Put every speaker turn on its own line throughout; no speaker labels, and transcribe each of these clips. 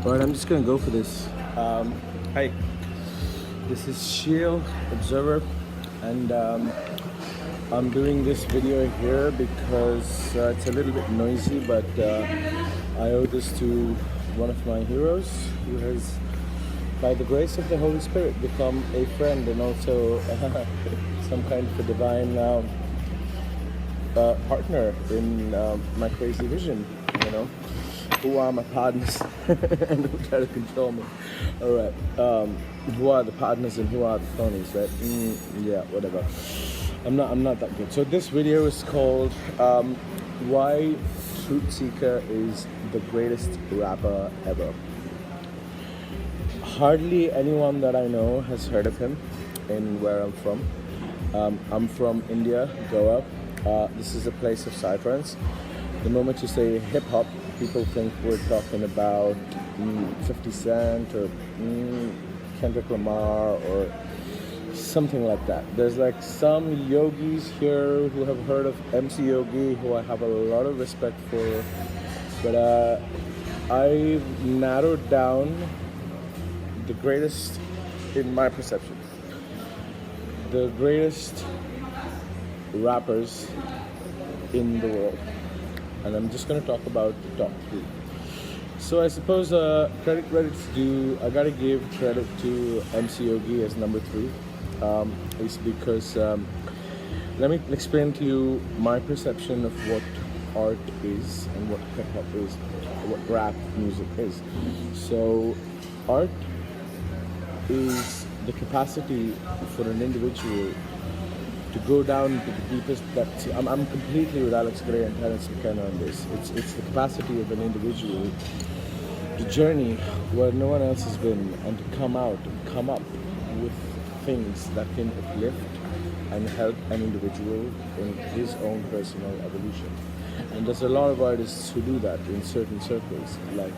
Alright, I'm just gonna go for this. Hi, this is Shield Observer, and I'm doing this video here because it's a little bit noisy, but I owe this to one of my heroes who has, by the grace of the Holy Spirit, become a friend and also some kind of a divine partner in my crazy vision, you know. Who are my partners and who try to control me? Alright, who are the partners and who are the phonies, right? Yeah, whatever. I'm not that good. So this video is called why Truthseekah is the greatest rapper ever. Hardly anyone that I know has heard of him in where I'm from. I'm from India, Goa. This is a place of psytrance. The moment you say hip-hop, people think we're talking about 50 Cent or Kendrick Lamar or something like that. There's like some yogis here who have heard of MC Yogi, who I have a lot of respect for, but I've narrowed down the greatest, in my perception, the greatest rappers in the world. And I'm just going to talk about the top 3. So I suppose credit's due. I gotta give credit to MC Yogi as number 3. It's because let me explain to you my perception of what art is and what hip hop is, what rap music is. So art is the capacity for an individual to go down to the deepest depths. I'm completely with Alex Gray and Terence McKenna on this. It's the capacity of an individual to journey where no one else has been and to come out and come up with things that can uplift and help an individual in his own personal evolution. And there's a lot of artists who do that in certain circles. Like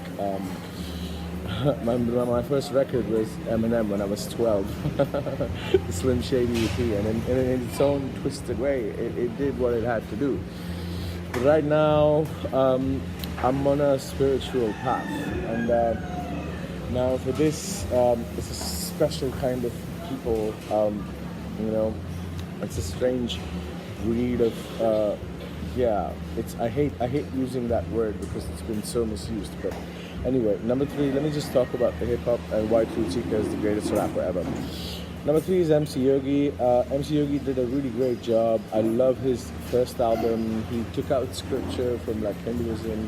my first record was Eminem when I was 12, the Slim Shady EP, and in its own twisted way, it did what it had to do. But right now, I'm on a spiritual path, and now for this, it's a special kind of people. You know, it's a strange breed of. Yeah, I hate using that word because it's been so misused, but. Anyway, number 3, let me just talk about the hip-hop and why Truthseekah is the greatest rapper ever. Number 3 is MC Yogi. MC Yogi did a really great job. I love his first album. He took out scripture from like Hinduism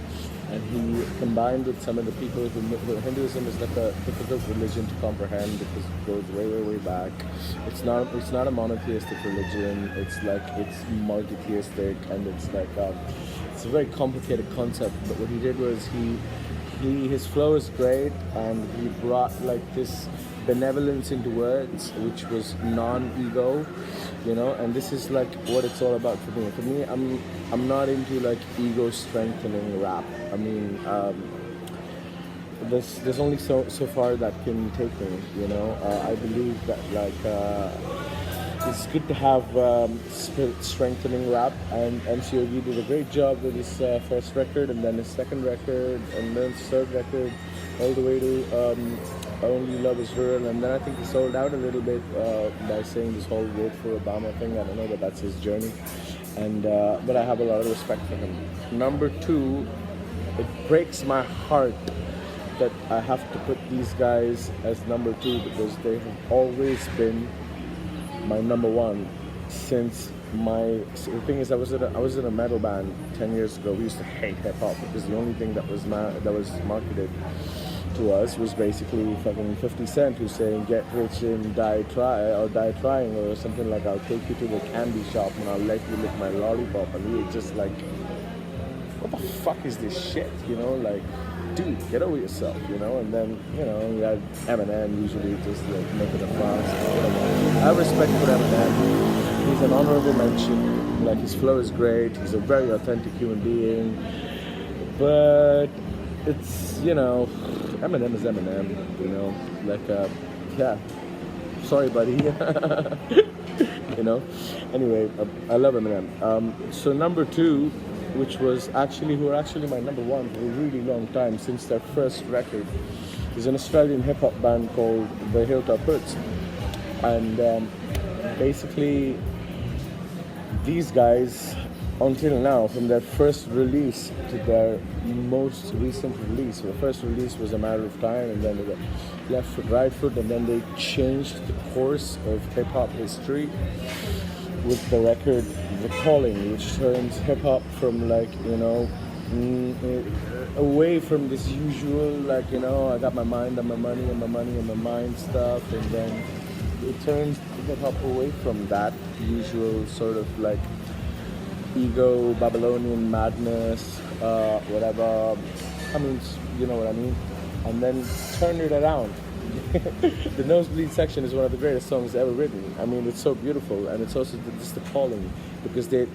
and he combined with some of the people who Hinduism is like a difficult religion to comprehend because it goes way back. It's not a monotheistic religion. It's multi-theistic, and it's like it's a very complicated concept. But what he did was his flow is great, and he brought like this benevolence into words, which was non-ego, you know. And this is like what it's all about for me. For me, I'm not into like ego strengthening rap. I mean, there's only so far that can take me, you know. I believe that like it's good to have spirit strengthening rap, and MC Yogi did a great job with his first record, and then his second record, and then his third record, all the way to Only Love Is Real. And then I think he sold out a little bit by saying this whole vote for Obama thing. I don't know, but that's his journey, and but I have a lot of respect for him. Number 2, it breaks my heart that I have to put these guys as number 2 because they have always been my number 1 since the thing is I was in a metal band 10 years ago. We used to hate hip hop because the only thing that was marketed to us was basically fucking 50 Cent, who's saying get rich and die trying, or something like I'll take you to the candy shop and I'll let you lick my lollipop, and we were just like, what the fuck is this shit, you know, like, dude, get over yourself, you know. And then, you know, you had Eminem usually just like making a fuss. I have respect for Eminem. He's an honorable mention. Like, his flow is great. He's a very authentic human being. But it's, you know, Eminem is Eminem, you know. Like, yeah, sorry, buddy. You know. Anyway, I love Eminem. So number 2 which was actually who were actually my number one for a really long time since their first record. There's an Australian hip hop band called the Hilltop Hoods, and basically these guys, until now, from their first release to their most recent release. The first release was A Matter of Time, and then they got Left Foot, Right Foot, and then they changed the course of hip hop history with the record The Calling, which turns hip hop from away from this usual I got my mind on my money and my money and my mind stuff, and then it turns hip hop away from that usual sort of ego, Babylonian madness, whatever. I mean, you know what I mean? And then turn it around. The Nosebleed section is one of the greatest songs ever written. I mean, it's so beautiful, and it's also just the calling, because they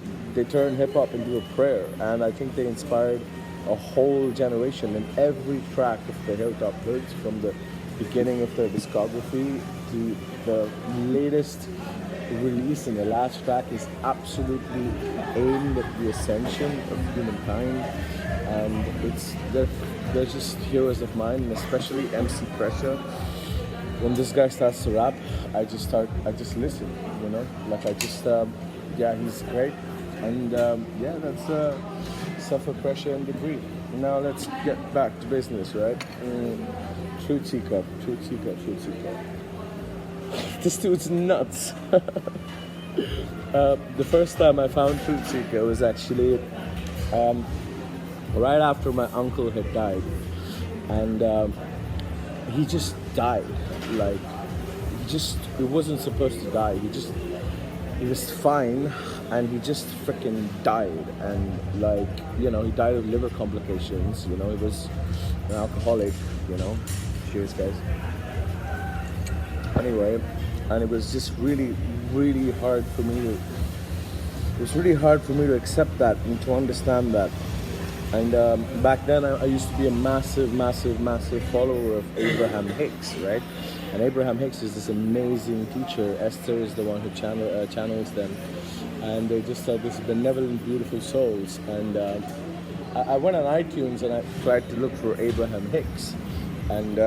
turn hip hop into a prayer, and I think they inspired a whole generation. And every track of the Hilltop Hoods, from the beginning of their discography to the latest release, and the last track is absolutely aimed at the ascension of humankind, and they're just heroes of mine, and especially MC Pressure. When this guy starts to rap, I just listen, he's great, and that's Suffer, Pressure, and Degree. Now let's get back to business, right? Truthseekah. This dude's nuts. The first time I found Truthseekah was actually right after my uncle had died, and he just died. He wasn't supposed to die. He was fine, and he just freaking died. And he died of liver complications. He was an alcoholic. Cheers, guys. Anyway, and it was just really, really hard for me to. It was really hard for me to accept that and to understand that. And back then, I used to be a massive follower of Abraham Hicks, right? And Abraham Hicks is this amazing teacher. Esther is the one who channels them, and they just are these benevolent, beautiful souls. And I went on iTunes and I tried to look for Abraham Hicks, and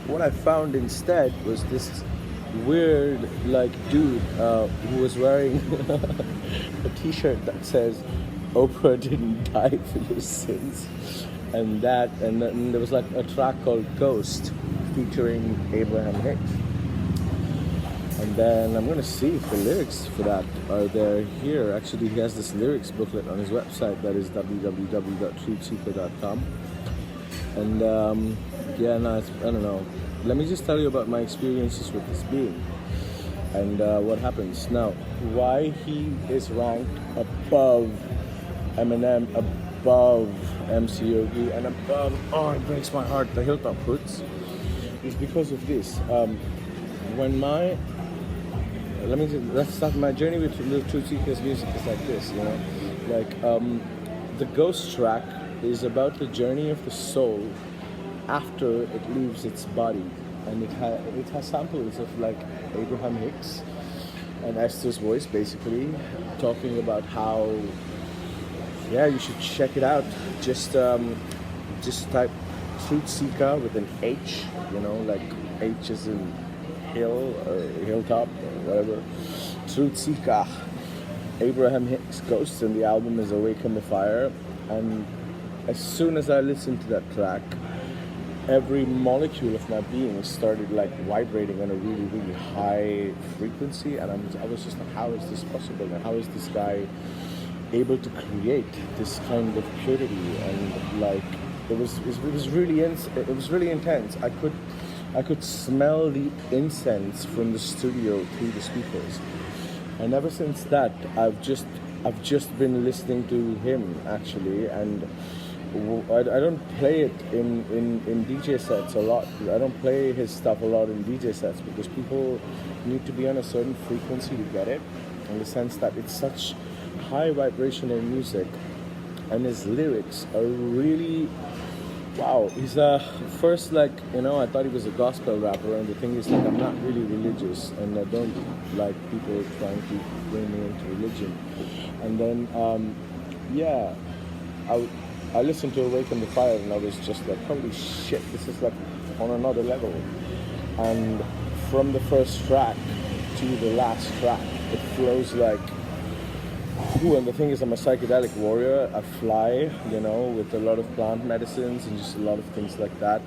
what I found instead was this weird dude who was wearing a t-shirt that says Oprah didn't die for your sins, and then there was a track called Ghost featuring Abraham Hicks. And then I'm gonna see if the lyrics for that are there here. Actually, he has this lyrics booklet on his website that is www.truthseekah.com. And I don't know. Let me just tell you about my experiences with this being and what happens now. Why he is ranked above Eminem, above MC Yogi, and above, it breaks my heart, the Hilltop Hoods, is because of this. Let's start my journey with Truthseekah's music is like this, the Ghost track is about the journey of the soul after it leaves its body, and it has samples of Abraham Hicks and Esther's voice, basically talking about how you should check it out. Just type Truthseekah with an H, H is in hill or hilltop or whatever. Truthseekah, Abraham Hicks Ghost, and the album is Awaken the Fire. And as soon as I listened to that track, every molecule of my being started vibrating on a really, really high frequency, and I was just like, how is this possible? And how is this guy able to create this kind of purity? And it was really intense. I could smell the incense from the studio through the speakers, and ever since that, I've just been listening to him actually, and I don't play it in DJ sets a lot. I don't play his stuff a lot in DJ sets because people need to be on a certain frequency to get it, in the sense that it's such high vibrational music, and his lyrics are really wow. He's first I thought he was a gospel rapper, and the thing is I'm not really religious, and I don't like people trying to bring me into religion. And then I listened to Awaken the Fire and I was just like, holy shit, this is like on another level. And from the first track to the last track, it flows like, ooh, and the thing is, I'm a psychedelic warrior. I fly, with a lot of plant medicines and just a lot of things like that.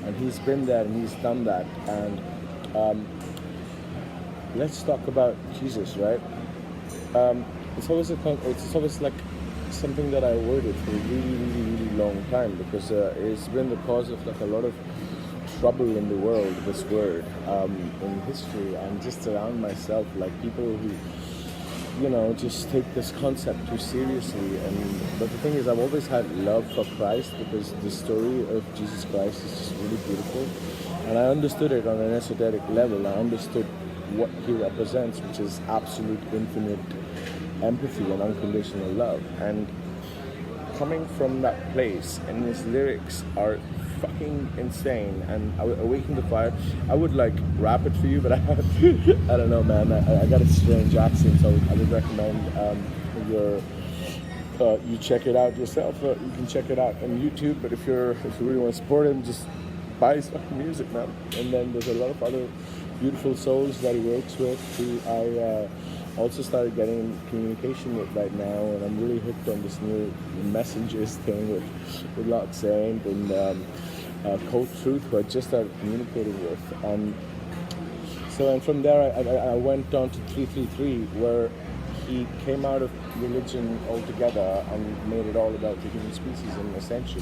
And he's been there and he's done that. And let's talk about Jesus, right? It's always like something that I avoided for a really, really, really long time, because it's been the cause of like a lot of trouble in the world, this word, in history, and just around myself, like people who just take this concept too seriously. But the thing is, I've always had love for Christ, because the story of Jesus Christ is just really beautiful, and I understood it on an esoteric level. I understood what he represents, which is absolute infinite empathy and unconditional love. And coming from that place, and his lyrics are fucking insane. And Awaken the Fire, I would like rap it for you, but I don't know, man. I got a strange accent, so I would recommend you check it out yourself. You can check it out on YouTube, but if you really want to support him, just buy his fucking music, man. And then there's a lot of other beautiful souls that he works with, who I also started getting in communication with right now, and I'm really hooked on this new messengers thing with Lock Saint and Cold Truth, who I just started communicating with. And from there I went on to 333, where he came out of religion altogether and made it all about the human species and ascension.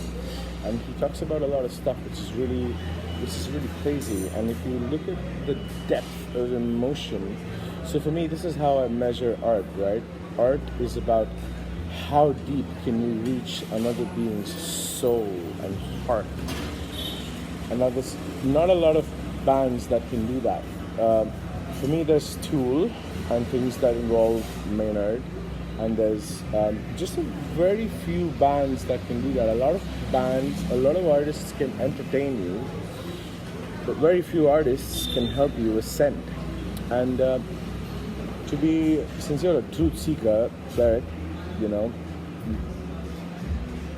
And he talks about a lot of stuff which is really crazy. And if you look at the depth of emotion, so for me, this is how I measure art, right? Art is about how deep can you reach another being's soul and heart. And now there's not a lot of bands that can do that. For me, there's Tool and things that involve Maynard, and there's just a very few bands that can do that. A lot of artists can entertain you, but very few artists can help you ascend. And since you're a truth seeker, Barrett,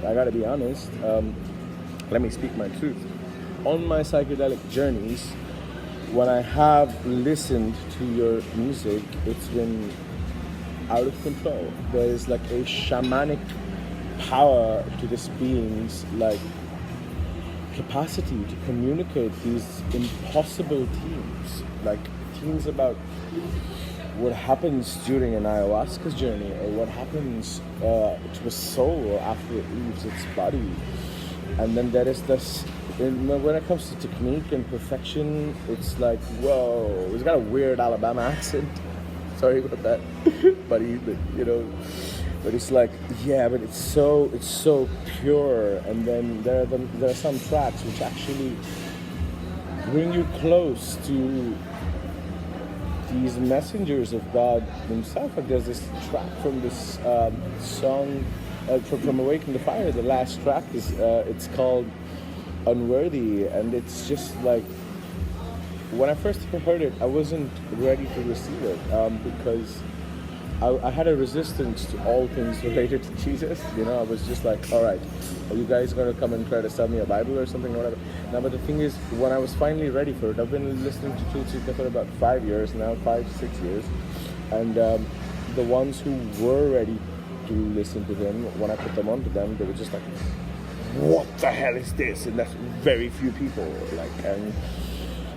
I gotta be honest, let me speak my truth. On my psychedelic journeys, when I have listened to your music, it's been out of control. There is like a shamanic power to this being's like capacity to communicate these impossible themes about what happens during an ayahuasca journey, or what happens to a soul after it leaves its body. And then there is this, when it comes to technique and perfection, it's like, whoa, he's got a weird Alabama accent. Sorry about that, but it's like, yeah, but it's so pure. And then there are some tracks which actually bring you close to these messengers of God himself. Like there's this track from this song from Awaken the Fire. The last track is it's called Unworthy, and it's just like, when I first heard it, I wasn't ready to receive it because I had a resistance to all things related to Jesus. I was just like, all right, are you guys going to come and try to sell me a Bible or something or whatever? Now, but the thing is, when I was finally ready for it, I've been listening to Truth Seekah for about 5 years now, 5-6 years. And the ones who were ready to listen to him, when I put them onto them, they were just like, what the hell is this? And that's very few people.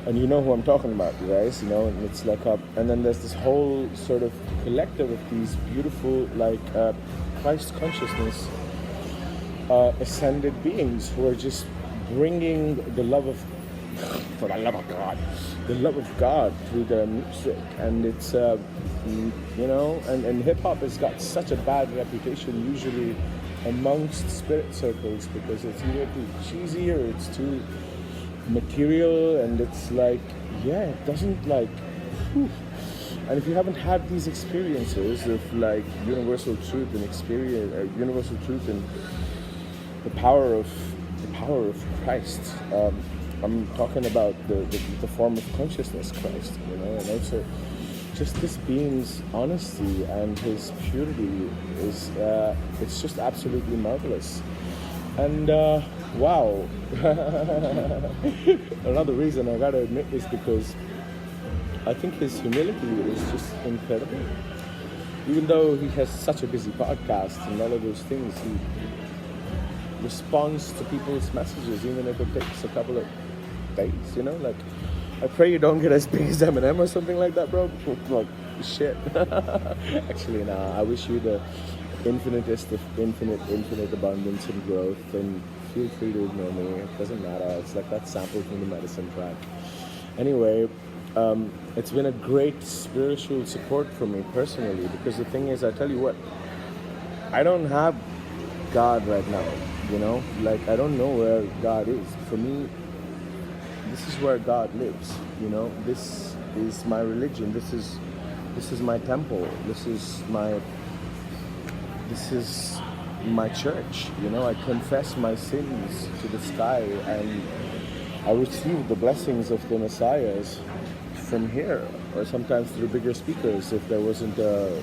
And you know who I'm talking about, you guys, and it's like and then there's this whole sort of collective of these beautiful, Christ consciousness, ascended beings who are just bringing the love of, for the love of God through their music. And it's, and hip-hop has got such a bad reputation usually amongst spirit circles, because it's either too cheesy or it's too material, and it's like, yeah, it doesn't like, whew. And if you haven't had these experiences of like universal truth and universal truth and the power of Christ, I'm talking about the form of consciousness, Christ, and also just this being's honesty and his purity is it's just absolutely marvelous. And wow, another reason I gotta admit is because I think his humility is just incredible. Even though he has such a busy podcast and all of those things, he responds to people's messages, even if it takes a couple of days, you know? Like, I pray you don't get as big as Eminem or something like that, bro. Like, shit. Actually, nah, I wish you the infinitest of infinite abundance and growth, and feel free to ignore me. It doesn't matter. It's like that sample from the medicine track. Anyway, it's been a great spiritual support for me personally, because the thing is, I tell you what, I don't have God right now, you know? Like, I don't know where God is. For me, this is where God lives, you know? This is my religion. This is my temple. This is my church, you know? I confess my sins to the sky, and I receive the blessings of the messiahs from here, or sometimes through bigger speakers if there wasn't a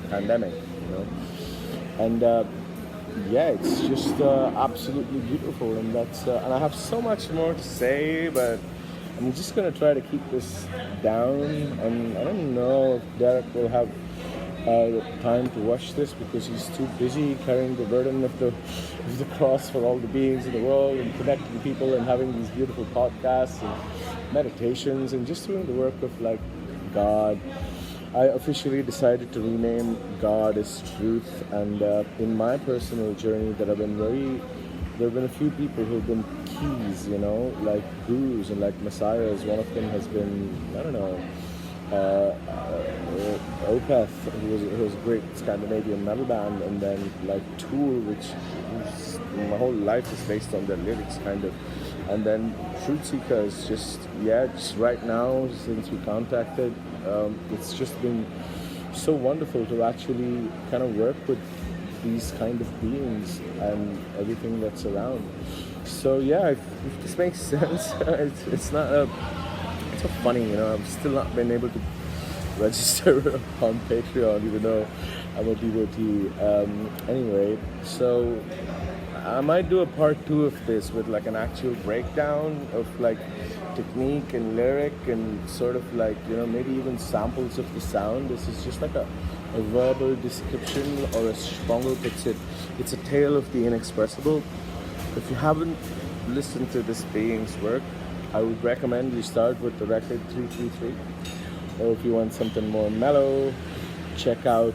pandemic, you know? And yeah, it's just absolutely beautiful, and and I have so much more to say, but I'm just gonna try to keep this down, and I don't know if Derek will have time to watch this, because he's too busy carrying the burden of the cross for all the beings in the world, and connecting people, and having these beautiful podcasts and meditations, and just doing the work of like God. I officially decided to rename God as Truth, and in my personal journey that there have been a few people who've been keys, you know, like gurus and like messiahs. One of them has been, I don't know, Opeth, who was a great Scandinavian metal band, and then like Tool, which my whole life is based on their lyrics, kind of. And then truthseekah is just right now, since we contacted, it's just been so wonderful to actually kind of work with these kind of beings and everything that's around. So yeah, if this makes sense, it's so funny, you know. I've still not been able to register on Patreon, even though I'm a devotee. Anyway, so I might do a part 2 of this with like an actual breakdown of like technique and lyric, and sort of like, you know, maybe even samples of the sound. This is just like a verbal description, or as Spongo puts it, it's a tale of the inexpressible. If you haven't listened to this being's work, I would recommend you start with the record 333. Or if you want something more mellow, check out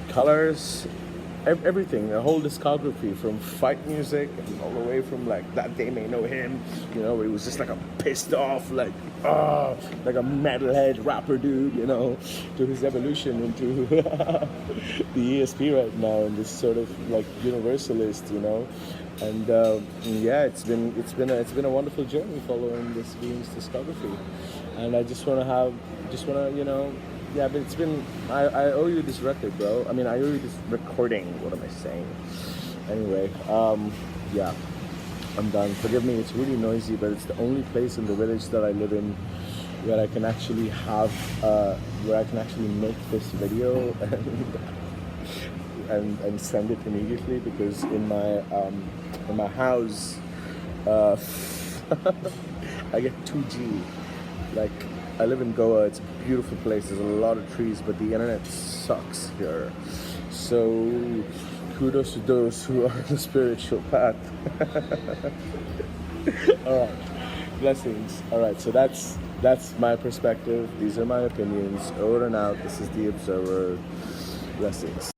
Colors. Everything, the whole discography, from fight music and all the way from like That They May Know Him, you know, where he was just like a pissed off, like a metalhead rapper dude, you know, to his evolution into the ESP right now, and this sort of like universalist, you know. And yeah, it's been a wonderful journey following this being's discography, and I just wanna you know. Yeah, but it's been, I owe you this record, bro. I mean, I owe you this recording. What am I saying? Anyway, yeah, I'm done. Forgive me, it's really noisy, but it's the only place in the village that I live in where I can actually make this video and send it immediately, because in my house, I get 2G. Like, I live in Goa. It's a beautiful place. There's a lot of trees, but the internet sucks here. So kudos to those who are on the spiritual path. All right, blessings. All right, so that's my perspective. These are my opinions. Over and out. This is The Observer. Blessings.